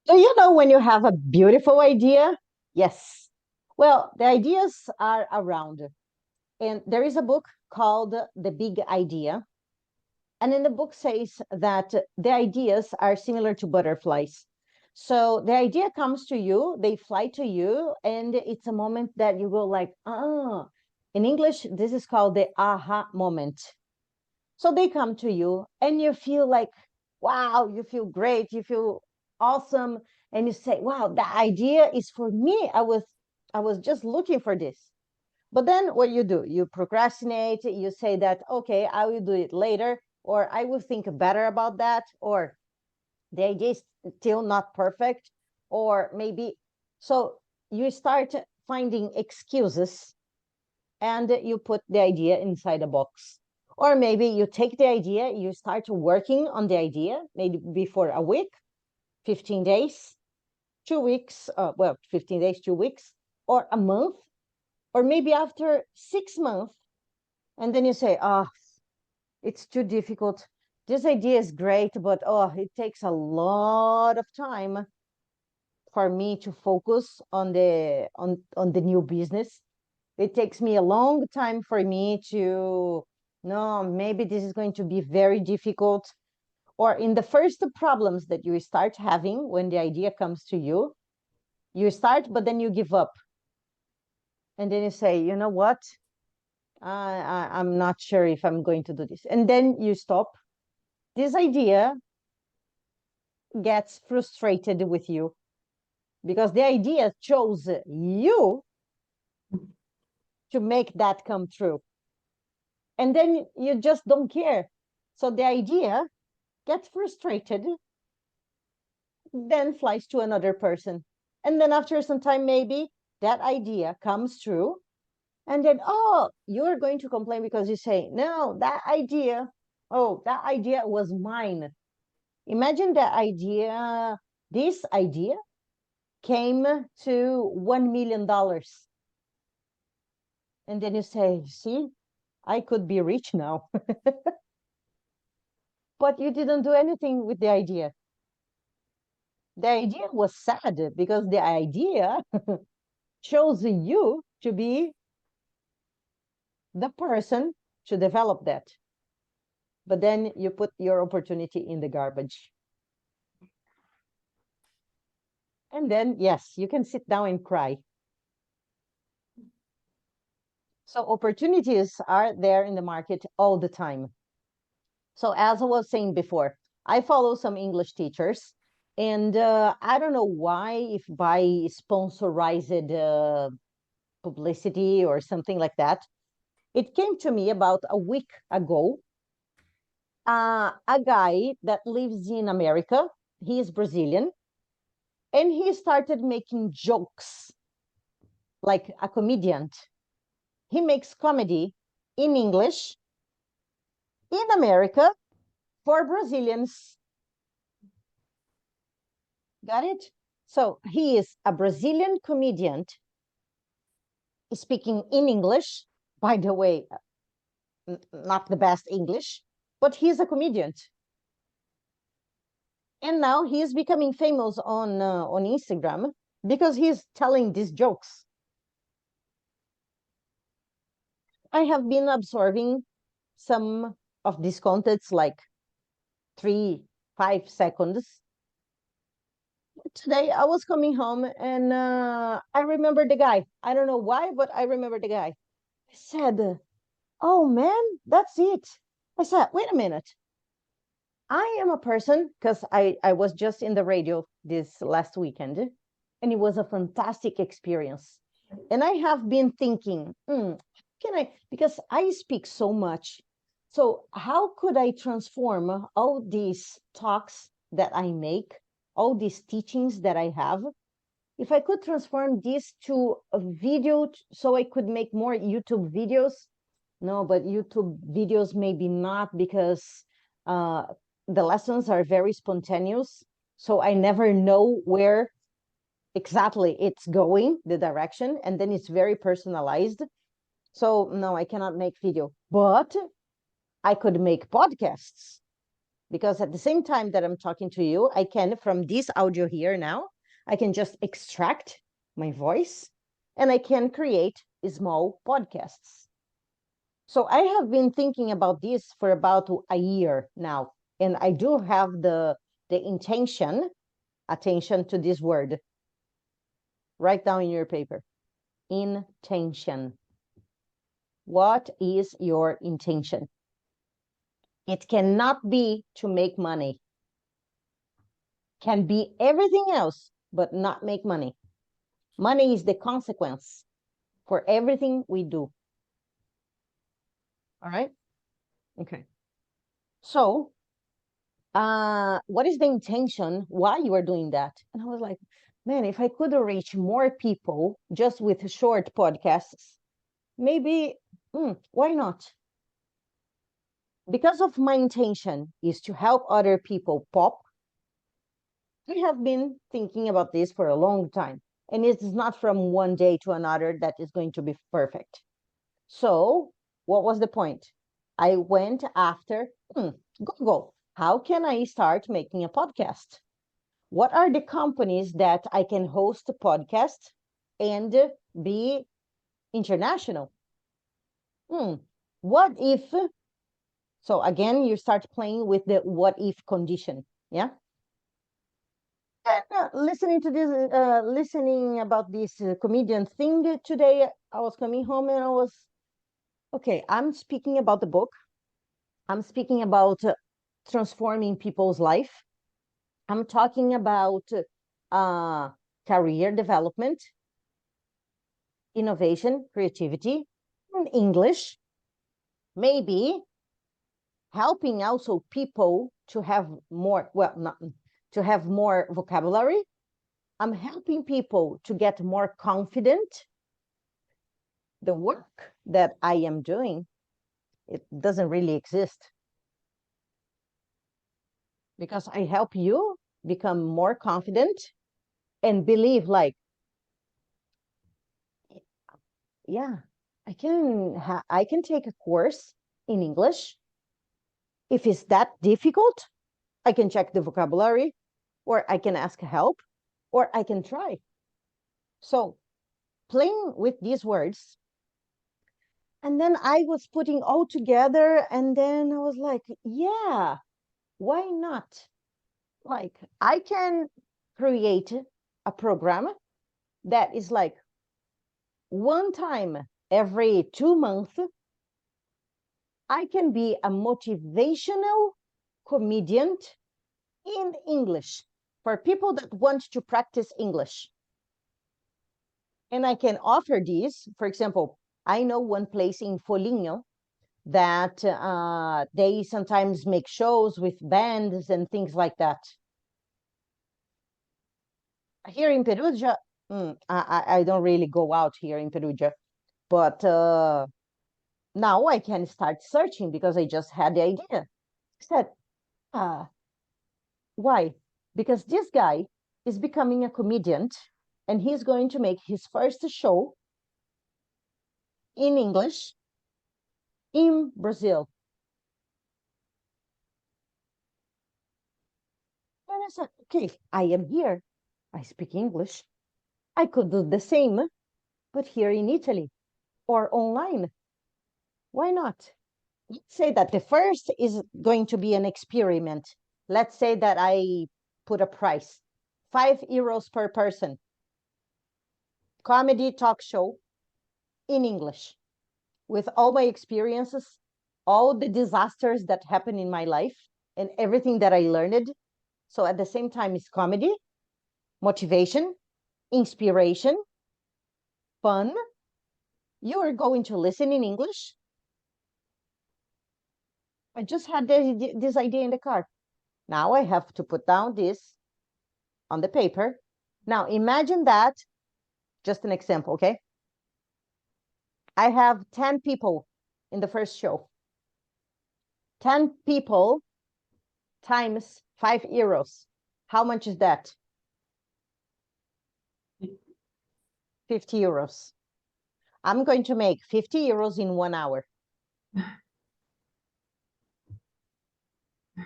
Do you know when you have a beautiful idea? Yes. Well, the ideas are around. And there is a book called The Big Idea. And in the book says that the ideas are similar to butterflies. So the idea comes to you, they fly to you, and it's a moment that you go like, ah. In English, this is called the aha moment. So they come to you and you feel like, wow, you feel great, you feel awesome, and you say, wow, the idea is for me. I was just looking for this. But then what you do, you procrastinate, you say that, okay, I will do it later, or I will think better about that, or the idea is still not perfect, or maybe so you start finding excuses and you put the idea inside a box. Or maybe you take the idea, you start working on the idea, maybe before a week, 15 days, 2 weeks, well, 15 days, 2 weeks, or a month, or maybe after 6 months. And then you say, oh, it's too difficult. This idea is great, but oh, it takes a lot of time for me to focus on the new business. It takes me a long time for me to no, maybe this is going to be very difficult. Or in the first problems that you start having when the idea comes to you, you start, but then you give up. And then you say, you know what? I'm not sure if I'm going to do this. And then you stop. This idea gets frustrated with you because the idea chose you to make that come true. And then you just don't care. So the idea gets frustrated, then flies to another person. And then after some time, maybe that idea comes true. And then, oh, you're going to complain because you say, no, that idea, oh, that idea was mine. Imagine that idea, this idea came to $1 million. And then you say, see, I could be rich now. But you didn't do anything with the idea. The idea was sad because the idea chose you to be the person to develop that. But then you put your opportunity in the garbage. And then, yes, you can sit down and cry. So opportunities are there in the market all the time. So as I was saying before, I follow some English teachers, and I don't know why, if by sponsorized publicity or something like that, it came to me about a week ago. A guy that lives in America, he is Brazilian, and he started making jokes like a comedian. He makes comedy in English in America for Brazilians. Got it? So he is a Brazilian comedian speaking in English. By the way, not the best English, but he's a comedian. And now he is becoming famous on Instagram because he's telling these jokes. I have been absorbing some of these contents like 3, 5 seconds. Today I was coming home and I remember the guy. I don't know why, but I remember the guy. I said, oh man, that's it. I said, wait a minute. I am a person, because I was just in the radio this last weekend, and it was a fantastic experience. And I have been thinking, can I, because I speak so much. So how could I transform all these talks that I make, all these teachings that I have, if I could transform this to a video so I could make more YouTube videos? No, but YouTube videos maybe not, because uh, the lessons are very spontaneous. So I never know where exactly it's going, the direction, and then it's very personalized. So no, I cannot make video, but I could make podcasts. because at the same time that I'm talking to you, I can, from this audio here now, I can just extract my voice and I can create small podcasts. So I have been thinking about this for about a year now, and I do have the intention, attention to this word. Write down in your paper. Intention. What is your intention? It cannot be to make money. Can be everything else, but not make money. Money is the consequence for everything we do. All right? Okay. So, what is the intention? Why you are doing that? And I was like, man, if I could reach more people just with short podcasts, maybe, why not? Because of my intention is to help other people pop, I have been thinking about this for a long time. And it is not from one day to another that is going to be perfect. So, what was the point? I went after Google. How can I start making a podcast? What are the companies that I can host a podcast and be international? What if? So again, you start playing with the what if condition. Yeah. And, listening about this comedian thing today, I was coming home and I was, okay, I'm speaking about the book. I'm speaking about transforming people's life. I'm talking about uh, career development, innovation, creativity, and English, maybe helping also people to have more, well, not to have more vocabulary. I'm helping people to get more confident. The work that I am doing, it doesn't really exist because I help you become more confident and believe like, yeah, I can take a course in English. If it's that difficult, I can check the vocabulary, or I can ask help, or I can try. So playing with these words, and then I was putting all together, and then I was like, yeah, why not? Like I can create a program that is like one time every 2 months, I can be a motivational comedian in English for people that want to practice English. And I can offer these. For example, I know one place in Foligno that they sometimes make shows with bands and things like that. Here in Perugia, I don't really go out here in Perugia, but now I can start searching because I just had the idea. I said, why? Because this guy is becoming a comedian and he's going to make his first show in English in Brazil. And I said, okay, I am here. I speak English. I could do the same, but here in Italy or online. Why not? Let's say that the first is going to be an experiment. Let's say that I put a price, €5 per person, comedy talk show in English with all my experiences, all the disasters that happened in my life, and everything that I learned. So at the same time, it's comedy, motivation, inspiration, fun. You are going to listen in English. I just had this idea in the car. Now I have to put down this on the paper. Now imagine that, just an example, okay? I have 10 people in the first show. 10 people times €5. How much is that? €50. I'm going to make €50 in 1 hour.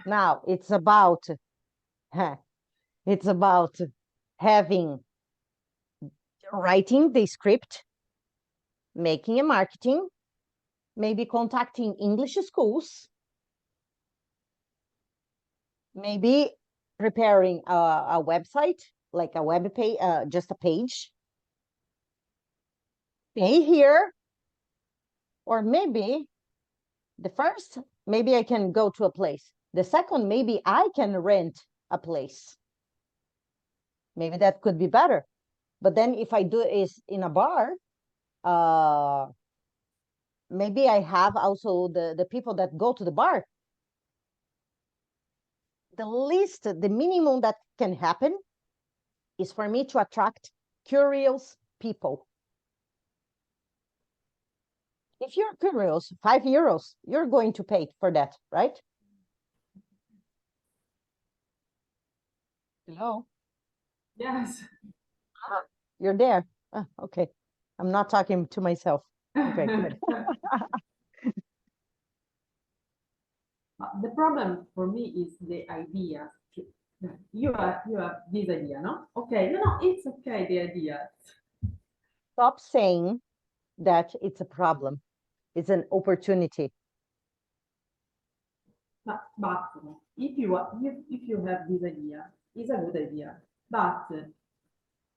Now it's about it's about having writing the script, making a marketing, maybe contacting English schools, maybe preparing a website, like a web page, just a page. Stay here, or maybe the first, maybe I can go to a place. The second, maybe I can rent a place. Maybe that could be better. But then if I do is in a bar, maybe I have also the people that go to the bar. The least, the minimum that can happen is for me to attract curious people. If you're curious, €5, you're going to pay for that, right? Hello? Yes. You're there. Okay. I'm not talking to myself. Okay, good. The problem for me is the idea. You have this idea, no? Okay, no, it's okay, the idea. Stop saying that it's a problem. It's an opportunity. But if you have this idea, it's a good idea. But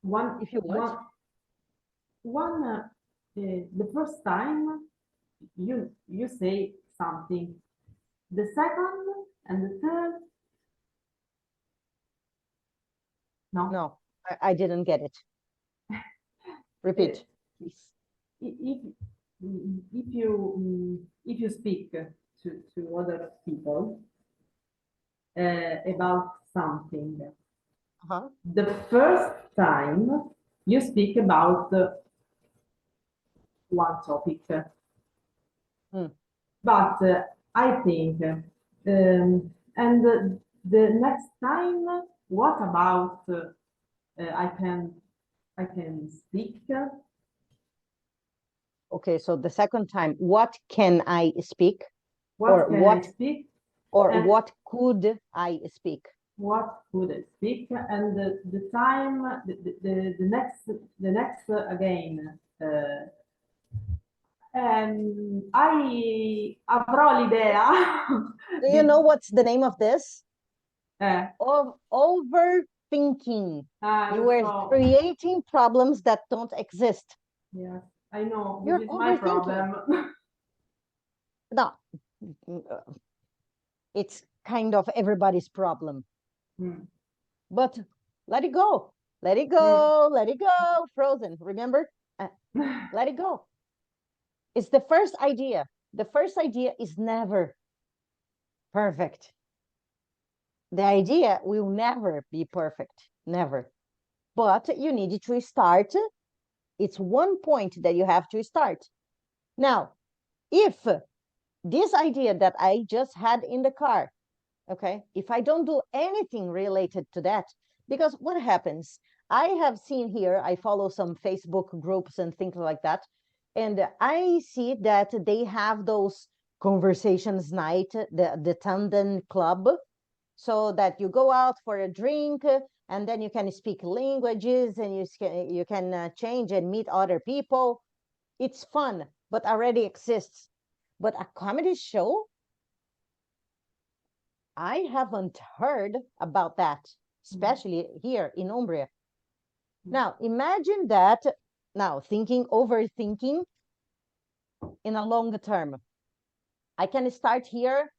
one If you want, one one the first time you say something, the second and the third, no. no, I didn't get it. Uh, Repeat, please. if you speak to other people about something, Uh-huh. the first time you speak about one topic, Mm. but I think, and the next time, what about I can speak? Okay, so the second time, what can I speak? What Or can I speak? And what could I speak? what could I speak? And the time, the next again. I avrò l'idea Do you know di. what's the name of this? Eh, Of overthinking. You lo are so. creating problems that don't exist. Yes, I know. This You're is my overthinking. problem. No, it's kind of everybody's problem. Mm. But let it go. Let it Mm. go. Let it go. Frozen. Remember? Let it go. It's the first idea. The first idea is never perfect. The idea will never be perfect. Never. But you need to start. It's one point that you have to start. Now, if this idea that I just had in the car, okay, if I don't do anything related to that, because what happens? I have seen here, I follow some Facebook groups and things like that, and I see that they have those conversations night, the tandem club, so that you go out for a drink and then you can speak languages and you can change and meet other people. It's fun, but already exists. But a comedy show, I haven't heard about that, especially here in Umbria. Now, imagine that, now thinking, overthinking in a long term. I can start here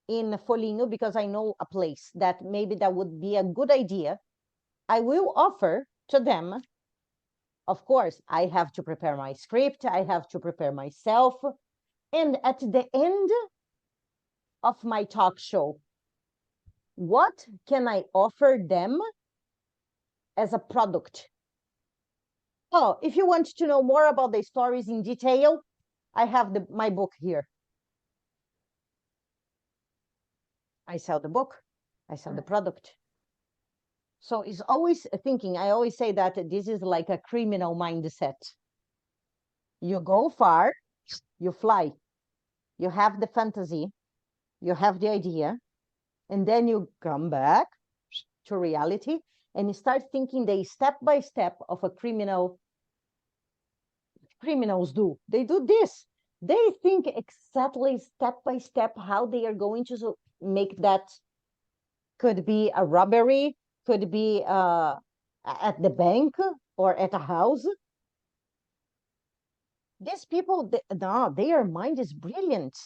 in Foligno because I know a place that maybe that would be a good idea. I will offer to them, of course, I have to prepare my script, I have to prepare myself. And at the end of my talk show, what can I offer them as a product? Oh, if you want to know more about the stories in detail, I have my book here. I sell the book, I sell the product. So it's always thinking, I always say that this is like a criminal mindset. You go far, you fly, you have the fantasy, you have the idea, And then you come back to reality and you start thinking the step by step of a criminals do. They do this. They think exactly step by step how they are going to make that. Could be a robbery, could be at the bank or at a house. These people, no, their mind is brilliant.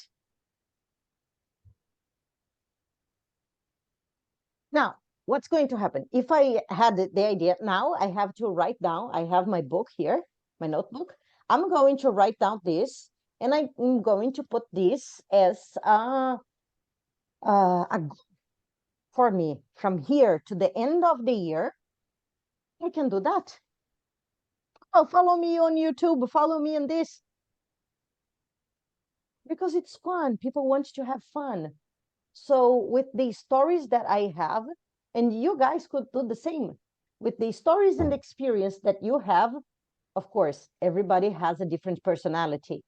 Now, what's going to happen? If I had the idea now, I have to write down, I have my book here, my notebook. I'm going to write down this and I'm going to put this as a for me from here to the end of the year. I can do that. Oh, follow me on YouTube, follow me on this. Because it's fun. People want to have fun. So with the stories that I have, and you guys could do the same with the stories and experience that you have. Of course, everybody has a different personality,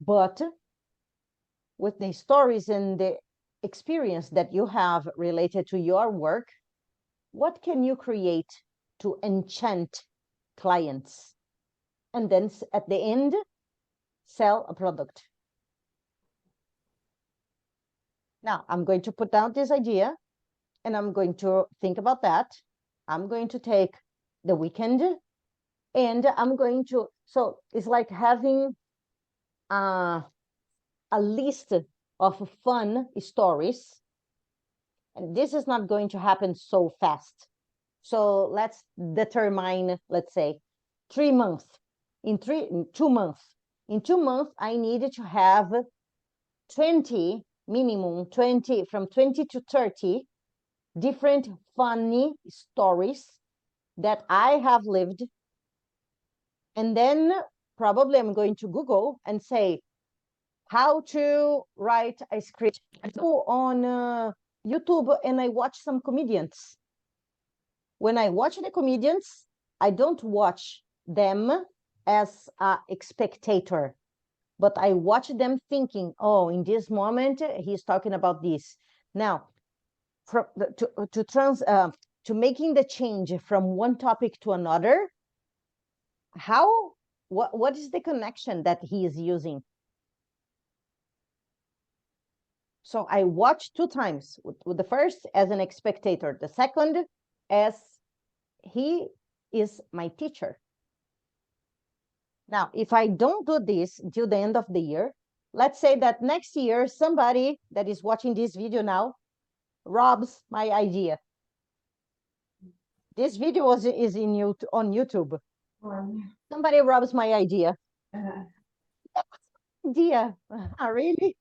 but with the stories and the experience that you have related to your work, what can you create to enchant clients? And then at the end, sell a product. Now, I'm going to put down this idea and I'm going to think about that. I'm going to take the weekend and I'm going to, so it's like having a list of fun stories. And this is not going to happen so fast. So let's determine, let's say, 3 months. In 2 months. In 2 months, I needed to have 20, minimum 20, from 20 to 30 different funny stories that I have lived. And then probably I'm going to Google and say how to write a script. I go on YouTube and I watch some comedians. When I watch the comedians, I don't watch them as a spectator, but I watch them thinking, oh, in this moment, he's talking about this. Now, from to making the change from one topic to another, how what is the connection that he is using? So I watched 2 times, with the first as an spectator, the second as he is my teacher. Now, if I don't do this until the end of the year, let's say that next year somebody that is watching this video now robs my idea. This video is on YouTube. Somebody robs my idea. Idea. Really?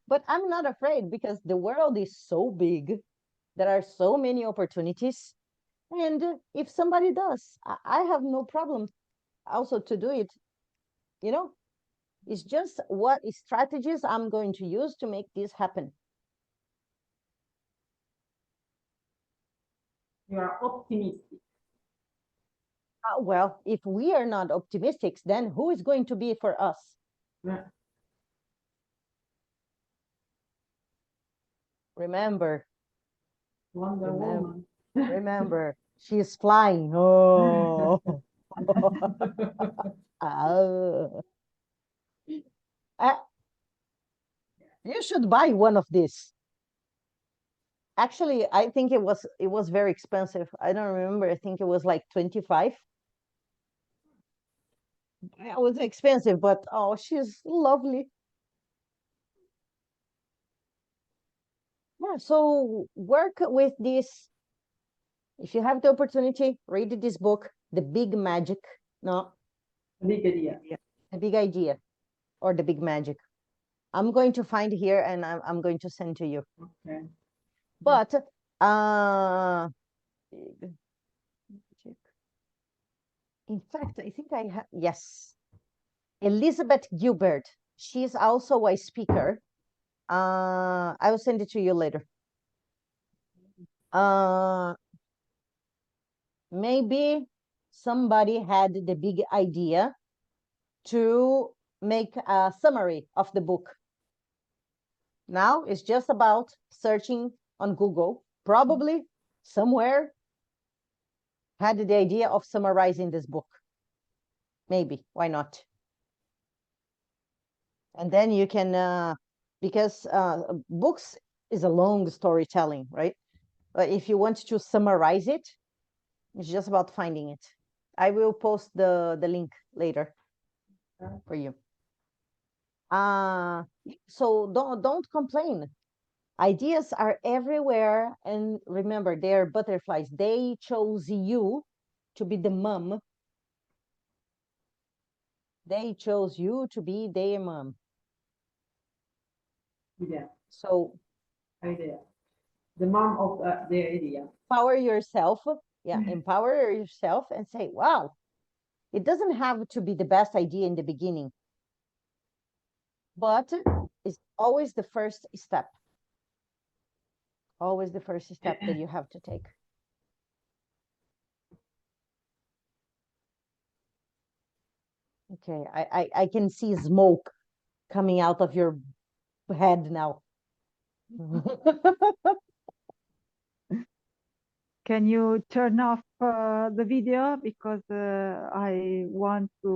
But I'm not afraid because the world is so big. There are so many opportunities. And if somebody does, I have no problem also to do it. You know, it's just what strategies I'm going to use to make this happen. You are optimistic. Well, if we are not optimistic, then who is going to be for us? Yeah. Remember, Wonder Woman. remember, she's flying. Oh. Oh. You should buy one of these. Actually, I think it was very expensive. I don't remember. I think it was like 25. It was expensive, but oh, she's lovely. Yeah, so work with this. If you have the opportunity, read this book, The Big Magic. No, Big idea. The Big Idea or The Big Magic. I'm going to find here and I'm going to send to you. Okay. But in fact, I think I have, yes, Elizabeth Gilbert. She's also a speaker. I will send it to you later. Maybe somebody had the big idea to make a summary of the book. Now it's just about searching on Google, probably somewhere had the idea of summarizing this book. Maybe, why not? And then you can, because books is a long storytelling, right? But if you want to summarize it, it's just about finding it. I will post the link later for you. So don't complain. Ideas are everywhere, and remember, they're butterflies. They chose you to be the mom. They chose you to be their mom. Yeah, So idea. The mom of the idea. empower yourself. Yeah, empower yourself and say, wow, it doesn't have to be the best idea in the beginning, but it's always the first step. Always the first step that you have to take. Okay, I can see smoke coming out of your head now. Can you turn off the video because I want to